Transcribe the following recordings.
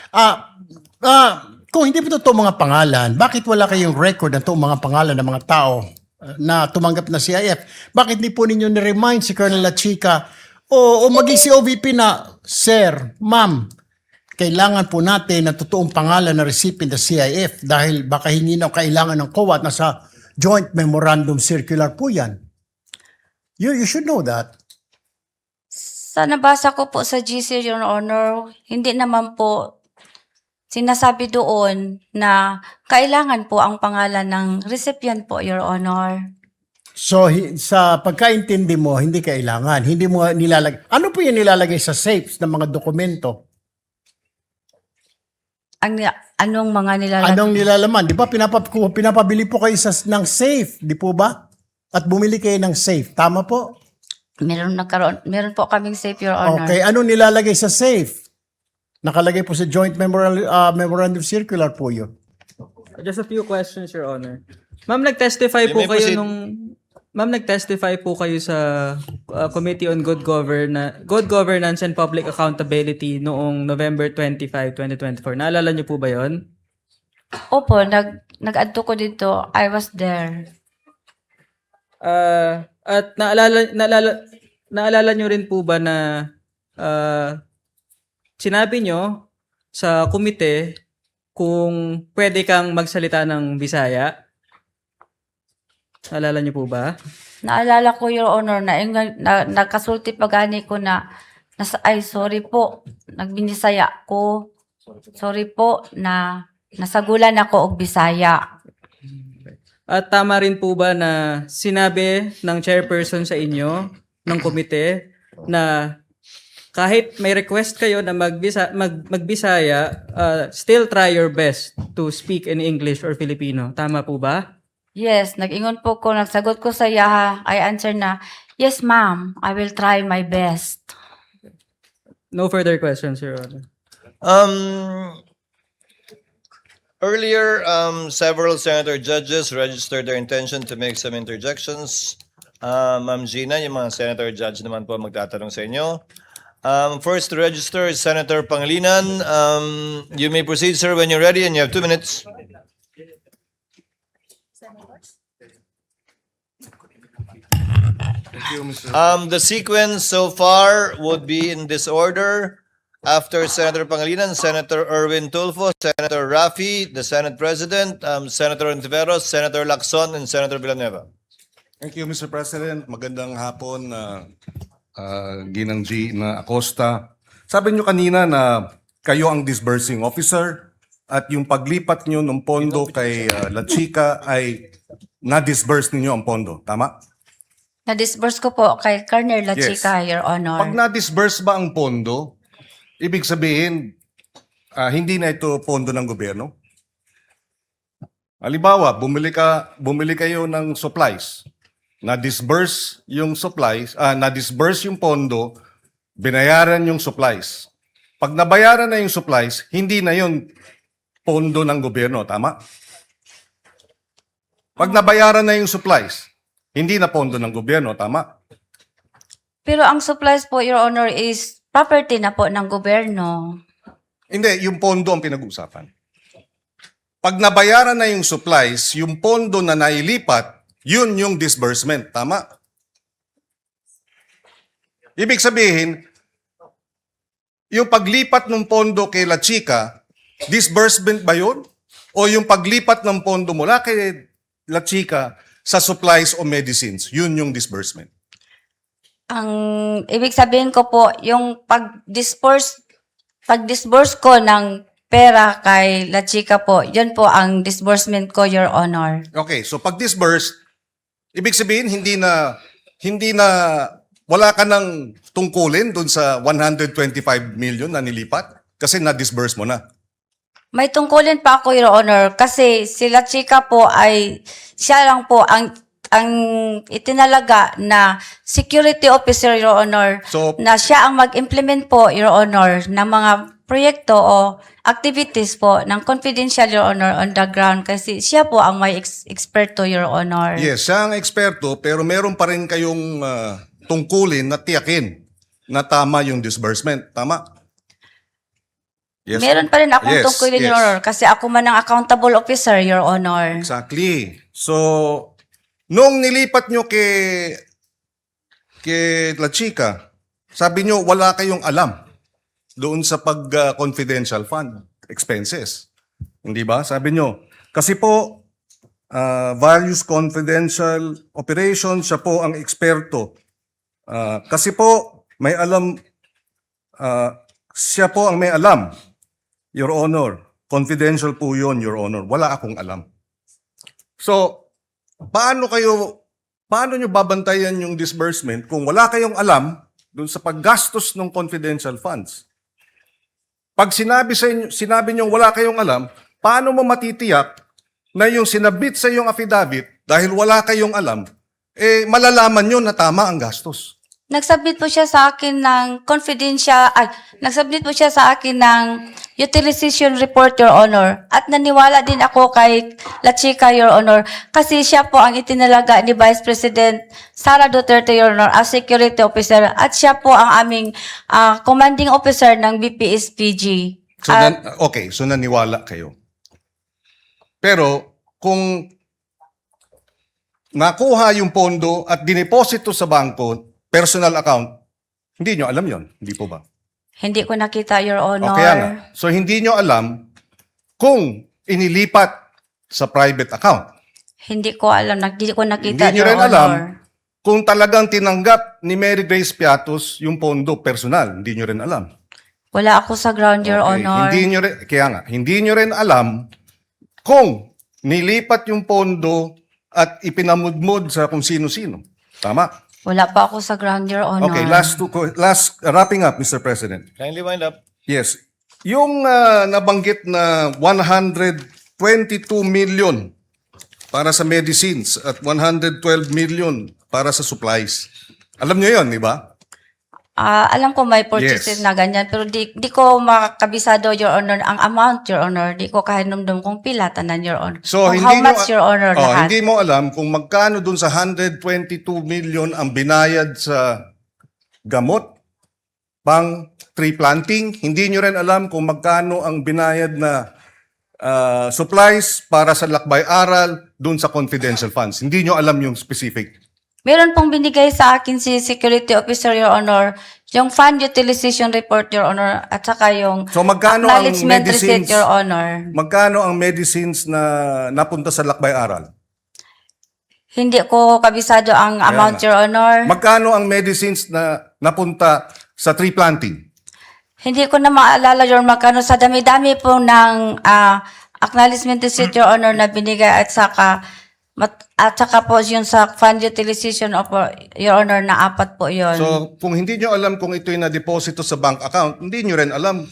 Ah, kung hindi po totoo mga pangalan, bakit wala kayong record ng mga pangalan ng mga tao na tumanggap na CIF? Bakit hindi po ninyo ni-remind si Colonel La Chica o maging si OVP na, Sir, Ma'am, kailangan po natin ng totoong pangalan na recipient ng CIF dahil baka hindi na kailangan ng COA at nasa Joint Memorandum Circular po yan. You should know that. Sa nabasa ko po sa GC, Your Honor, hindi naman po sinasabi doon na kailangan po ang pangalan ng recipient po, Your Honor. So, sa pagkaintindi mo, hindi kailangan. Hindi mo nilalagay. Ano po yung nilalagay sa safes ng mga dokumento? Anong mga nilalagay? Anong nilalaman? Di ba pinapabili po kayo ng safe, di po ba? At bumili kayo ng safe. Tama po? Meron po kaming safe, Your Honor. Okay, anong nilalagay sa safe? Nakalagay po sa Joint Memorandum Circular po yun. Just a few questions, Your Honor. Ma'am, nag-testify po kayo nag-testify po kayo sa Committee on Good Governance and Public Accountability noong November 25, 2024. Naalala niyo po ba 'yon? Opo, nag-adto ko dito. I was there. At naalala niyo rin po ba na sinabi niyo sa komite kung pwede kang magsalita ng Bisaya? Naalala niyo po ba? Naalala ko, Your Honor, na nagkasulti pagani ko na sorry po, nagbinisaya ko. Sorry po na nasagulan ako og Bisaya. At tama rin po ba na sinabi ng chairperson sa inyo, ng komite, na kahit may request kayo na magbisaya, still try your best to speak in English or Filipino. Tama po ba? Yes, nag-ingon po ko, nagsagot ko sa iya, I answer na, yes ma'am, I will try my best. No further questions, Your Honor. Earlier, several senator judges registered their intention to make some interjections. Ma'am Gina, yung mga senator judge naman po magtatanong sa inyo. First to register is Senator Pangilinan. You may proceed, sir, when you're ready, and you have 2 minutes. The sequence so far would be in this order. After Senator Pangilinan, Senator Erwin Tulfo, Senator Rafi, the Senate President, Senator Ontiveros, Senator Lacson, and Senator Villanueva. Thank you, Mr. President. Magandang hapon, Ginang G. na Acosta. Sabi nyo kanina na kayo ang disbursing officer at yung paglipat nyo ng pondo kay La Chica ay na-disburse ninyo ang pondo. Tama? Na-disburse ko po kay Colonel La Yes. Chica, Your Honor. Pag na-disburse ba ang pondo, ibig sabihin, hindi na ito pondo ng gobyerno? Halimbawa, bumili kayo ng supplies. Na-disburse yung supplies, na-disburse yung pondo, binayaran yung supplies. Pag nabayaran na yung supplies, hindi na yun pondo ng gobyerno, tama? Pag nabayaran na yung supplies, hindi na pondo ng gobyerno, tama? Pero ang supplies po, Your Honor, is property na po ng gobyerno. Hindi, yung pondo ang pinag-uusapan. Pag nabayaran na yung supplies, yung pondo na nailipat, yun yung disbursement. Tama? Ibig sabihin, yung paglipat ng pondo kay La Chica, disbursement ba yun? O yung paglipat ng pondo mula kay La Chica sa supplies o medicines, yun yung disbursement? Ang ibig sabihin ko po, yung pag-disburse ko ng pera kay La Chica po, yun po ang disbursement ko, Your Honor. Okay, so pag disburse, ibig sabihin hindi na wala ka nang tungkulin doon sa 125 million na nilipat kasi na-disburse mo na. May tungkulin pa ako, Your Honor, kasi si La Chica po ay, siya lang po ang itinalaga na security officer, Your Honor, So- na siya ang mag-implement po, Your Honor, ng mga proyekto o activities po ng confidential, Your Honor, on the ground kasi siya po ang may eksperto, Your Honor. Yes, siya ang eksperto pero meron pa rin kayong tungkulin na tiyakin na tama yung disbursement. Tama? Yes. Meron pa rin akong Yes, tungkulin, yes. Your Honor, kasi ako man ang accountable officer, Your Honor. Exactly. So, nung nilipat nyo kay La Chica, sabi nyo wala kayong alam doon sa confidential fund expenses. Hindi ba? Sabi nyo, kasi po, values confidential operations, siya po ang eksperto. Kasi po, may alam, siya po ang may alam, Your Honor. Confidential po yun, Your Honor. Wala akong alam. So, paano nyo babantayan yung disbursement kung wala kayong alam dun sa paggastos ng confidential funds? Pag sinabi nyo wala kayong alam, paano mo matitiyak na yung sinabit sa yung affidavit dahil wala kayong alam, malalaman nyo na tama ang gastos? Nagsubmit po siya sa akin ng nagsubmit po siya sa akin ng utilization report, Your Honor. At naniwala din ako kay La Chica, Your Honor, kasi siya po ang itinalaga ni Vice President Sara Duterte, Your Honor, as security officer. At siya po ang aming commanding officer ng BPSPG. So, so naniwala kayo. Pero, kung nakuha yung pondo at dineposito sa bangko, personal account, hindi nyo alam yon, hindi po ba? Hindi ko nakita, Your Honor. O kaya nga. So, hindi nyo alam kung inilipat sa private account. Hindi ko alam, hindi ko nakita, Hindi nyo Your rin Honor. alam kung talagang tinanggap ni Mary Grace Piatos yung pondo personal. Hindi nyo rin alam. Wala ako sa ground, Your Okay, Honor. Hindi nyo rin alam kung nilipat yung pondo at ipinamudmod sa kung sino-sino. Tama? Wala pa ako sa ground, Your Honor. Okay, last wrapping up, Mr. President. Kindly wind up. Yes. Yung nabanggit na 122 million para sa medicines at 112 million para sa supplies. Alam nyo yun, di ba? Alam ko may purchases Yes. na ganyan, pero di ko makabisado, Your Honor, ang amount, Your Honor. Di ko kahinumdum kung pila tanan, Your Honor. So, Kung hindi how nyo, much, Your Honor, lahat. hindi mo alam kung magkano dun sa 122 million ang binayad sa gamot pang tree planting. Hindi nyo rin alam kung magkano ang binayad na supplies para sa lakbay-aral dun sa confidential funds. Hindi nyo alam yung specific. Meron pong binigay sa akin si Security Officer, Your Honor, yung fund utilization report, Your Honor, at saka yung So, magkano ang acknowledgement receipt, medicines? Your Honor. Magkano ang medicines na napunta sa lakbay-aral? Hindi ko kabisado ang amount, nga. Your Honor. Magkano ang medicines na napunta sa tree planting? Hindi ko na maalala, Your Honor, magkano sa dami-dami po ng acknowledgement receipt, Your Honor, na binigay at saka po yun sa fund utilization of Your Honor na 4 po yun. So, kung hindi nyo alam kung ito'y na-deposito sa bank account, hindi nyo rin alam.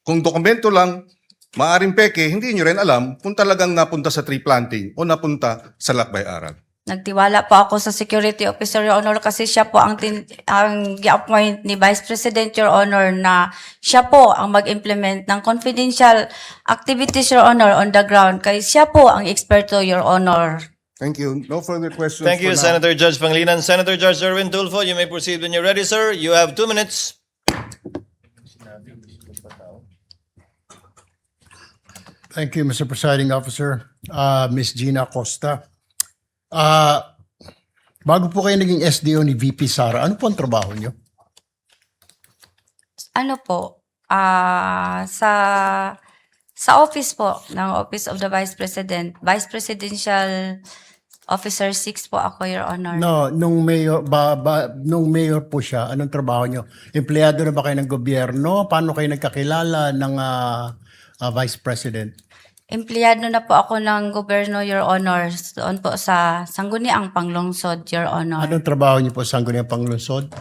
Kung dokumento lang, maaring peke, hindi nyo rin alam kung talagang napunta sa tree planting o napunta sa lakbay-aral. Nagtiwala po ako sa Security Officer, Your Honor, kasi siya po ang gi-appoint ni Vice President, Your Honor, na siya po ang mag-implement ng confidential activities, Your Honor, on the ground. Kaya siya po ang eksperto, Your Honor. Thank you. No further questions. Thank you, for now. Senator Judge Panglinan. Senator Judge Erwin Tulfo, you may proceed when you're ready, sir. You have 2 minutes. Thank you, Mr. Presiding Officer. Ms. Gina Costa. Bago po kayo naging SDO ni VP Sara, ano po ang trabaho niyo? Ano po? Sa office po, ng Office of the Vice President, Vice Presidential Officer 6 po ako, Your Honor. No, nung mayor po siya, anong trabaho niyo? Empleyado na ba kayo ng gobyerno? Paano kayo nagkakilala ng Vice President? Empleyado na po ako ng gobyerno, Your Honor, doon po sa Sangguniang Panglungsod, Your Honor. Anong trabaho niyo po sa Sangguniang Panglungsod?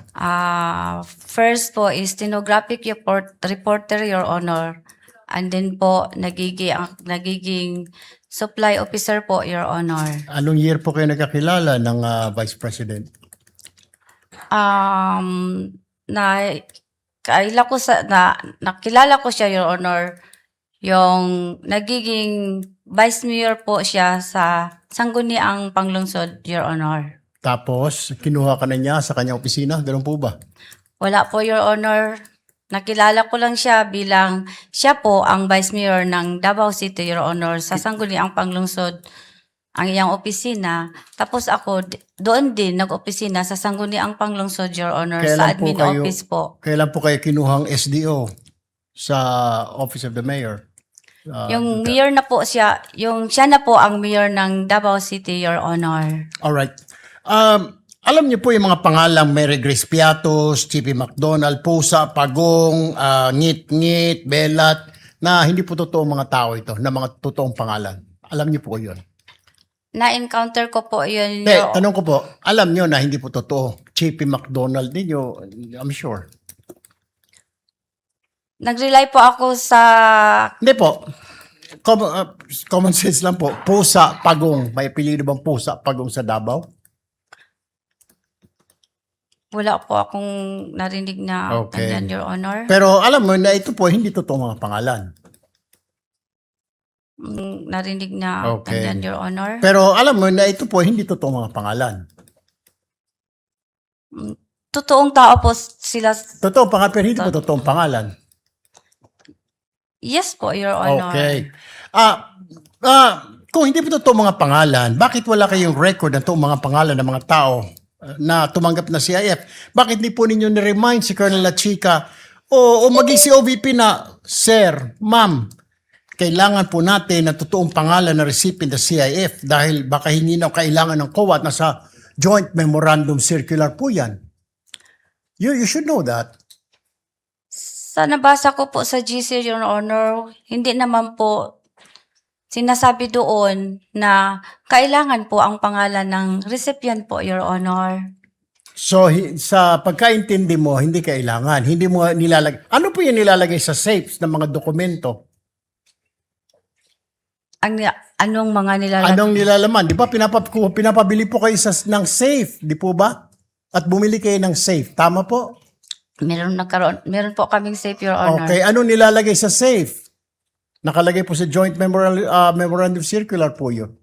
First po is stenographic reporter, Your Honor. And then po, nagiging supply officer po, Your Honor. Anong year po kayo nagkakilala ng Vice President? Nakilala ko siya, Your Honor, yung nagiging vice mayor po siya sa Sangguniang Panglungsod, Your Honor. Tapos, kinuha ka na niya sa kanyang opisina? Ganun po ba? Wala po, Your Honor. Nakilala ko lang siya bilang siya po ang Vice Mayor ng Davao City, Your Honor, sa Sangguniang Panglungsod ang iyang opisina. Tapos ako doon din nag-opisina sa Sangguniang Panglungsod, Your Honor, sa admin office po. Kailan po kayo kinuhang SDO sa Office of the Mayor? Yung mayor na po siya, siya na po ang mayor ng Davao City, Your Honor. Alright. Alam niyo po yung mga pangalang Mary Grace Piatos, Chippy McDonald, Pusa, Pagong, Ngit-Ngit, Belat, na hindi po totoong mga tao ito, na mga totoong pangalan. Alam niyo po yun. Na-encounter ko po yun. Tanong ko po, alam niyo na hindi po totoo. Chippy McDonald ninyo, I'm sure. Nag-rely po ako sa... Hindi po. Common sense lang po. Pusa, Pagong. May apelyido bang Pusa, Pagong sa Davao? Wala po akong narinig na Okay. ganyan, Your Honor. Pero alam mo na ito po, hindi totoo mga pangalan. Narinig na Okay. ganyan, Your Honor. Pero alam mo na ito po, hindi totoo mga pangalan. Totoong tao po sila. Totoo pangalan, pero hindi po totoong pangalan. Yes po, Your Honor. Okay. Kung hindi po totoo mga pangalan, bakit wala kayong record ng toong mga pangalan ng mga tao na tumanggap na CIF? Bakit di po ninyo ni-remind si Colonel La Chica o maging si OVP na, Sir, Ma'am, kailangan po natin ng totoong pangalan na recipient ng CIF dahil baka hindi na kailangan ng COA at nasa Joint Memorandum Circular po yan. You should know that. Sa nabasa ko po sa GC, Your Honor, hindi naman po sinasabi doon na kailangan po ang pangalan ng recipient po, Your Honor. So, sa pagkaintindi mo, hindi kailangan. Hindi mo nilalagay. Ano po yung nilalagay sa safes ng mga dokumento? Anong mga nilalagay? Anong nilalaman? Di ba pinapabili po kayo ng safe, di po ba? At bumili kayo ng safe. Tama po? Meron po kaming safe, Your Honor. Okay. Anong nilalagay sa safe? Nakalagay po sa Joint Memorandum Circular po yun.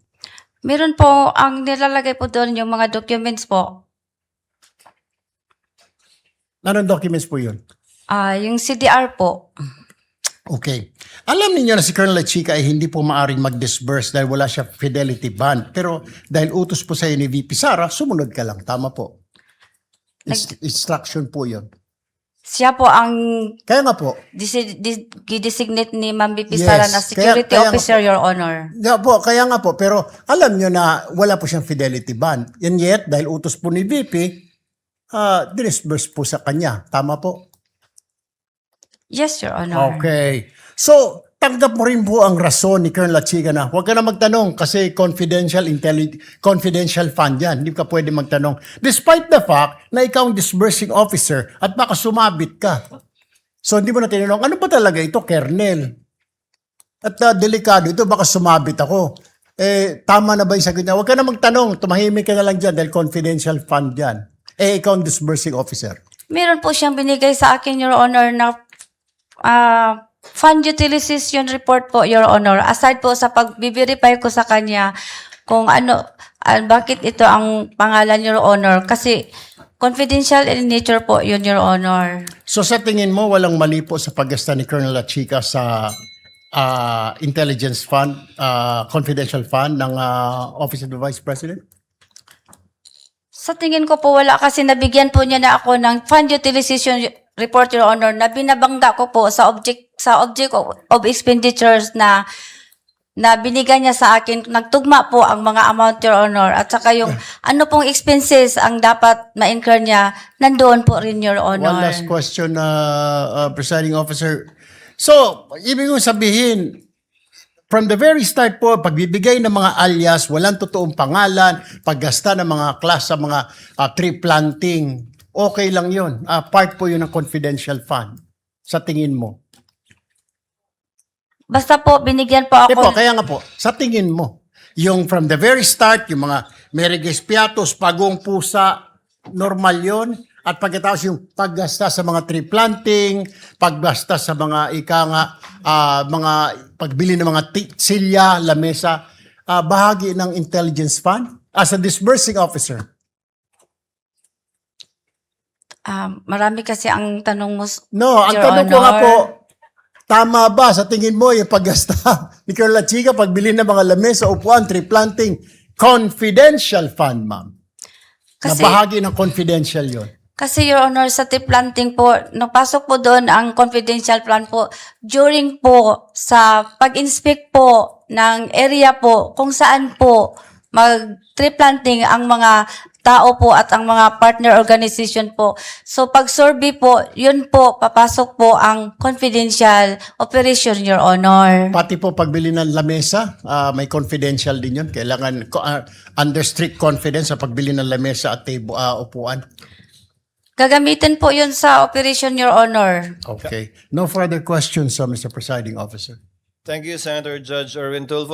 Meron po, ang nilalagay po doon yung mga documents po. Anong documents po yun? Yung CDR po. Okay. Alam niyo na si Colonel La Chica ay hindi po maaring mag-disburse dahil wala siya fidelity bond. Pero dahil utos po sa ni VP Sara, sumunod ka lang. Tama po. Instruction po yun. Siya po ang Kaya nga po, designate ni Ma'am BP Yes. Sara na security Kaya nga officer, Your Honor. kaya nga po, pero alam nyo na wala po siyang fidelity bond. And yet, dahil utos po ni VP, dinisburse po sa kanya. Tama po? Yes, Your Honor. Okay. So, tanggap mo rin po ang rason ni Colonel La Chica na huwag ka na magtanong kasi confidential fund yan. Hindi ka pwede magtanong. Despite the fact na ikaw ang disbursing officer at baka sumabit ka. So, hindi mo na tinanong, ano ba talaga ito, Colonel? At delikado ito, baka sumabit ako. Tama na ba yung sagot niya? Huwag ka na magtanong, tumahimik ka na lang dyan dahil confidential fund yan. Ikaw ang disbursing officer. Meron po siyang binigay sa akin, Your Honor, na fund utilization report po, Your Honor. Aside po sa pag-verify ko sa kanya kung bakit ito ang pangalan, Your Honor. Kasi confidential in nature po yun, Your Honor. So sa tingin mo, walang mali po sa paggasta ni Colonel La Chica sa intelligence fund, confidential fund ng Office of the Vice President? Sa tingin ko po wala kasi nabigyan po niya na ako ng fund utilization report, Your Honor, na binabangga ko po sa object of expenditures na binigay niya sa akin. Nagtugma po ang mga amount, Your Honor, at saka yung ano pong expenses ang dapat ma-incur niya, nandoon po rin, Your Honor. One last question, presiding officer. So, ibig kong sabihin, from the very start po, pagbibigay ng mga alias, walang totoong pangalan, paggasta ng mga class sa mga tree planting, okay lang yun. Part po yun ng confidential fund. Sa tingin mo? Basta po, binigyan po Di ako. po, kaya nga po, sa tingin mo, yung from the very start, yung mga Merigues Piatos, Pagong Pusa, normal yun. At pagkatapos yung paggasta sa mga tree planting, paggasta sa mga mga pagbili ng mga silya, lamesa, bahagi ng intelligence fund as a disbursing officer. Marami kasi ang tanong mo, No, ang Your tanong ko nga Honor. po, tama ba sa tingin mo yung paggasta ni Colonel Chica pagbili ng mga lamesa, upuan, tree planting, confidential fund, ma'am? Na Kasi- bahagi ng confidential yon. Kasi Your Honor, sa tree planting po, napasok po doon ang confidential plan po during po sa pag-inspect po ng area po kung saan po mag-tree planting ang mga tao po at ang mga partner organization po. So pag-survey po, yun po, papasok po ang confidential operation, Your Honor. Pati po pagbili ng lamesa, may confidential din yun. Kailangan under strict confidence sa pagbili ng lamesa at upuan. Gagamitin po yun sa operation, Your Honor. Okay. No further questions, Mr. Presiding Officer. Thank you, Senator Judge Erwin Tulfo.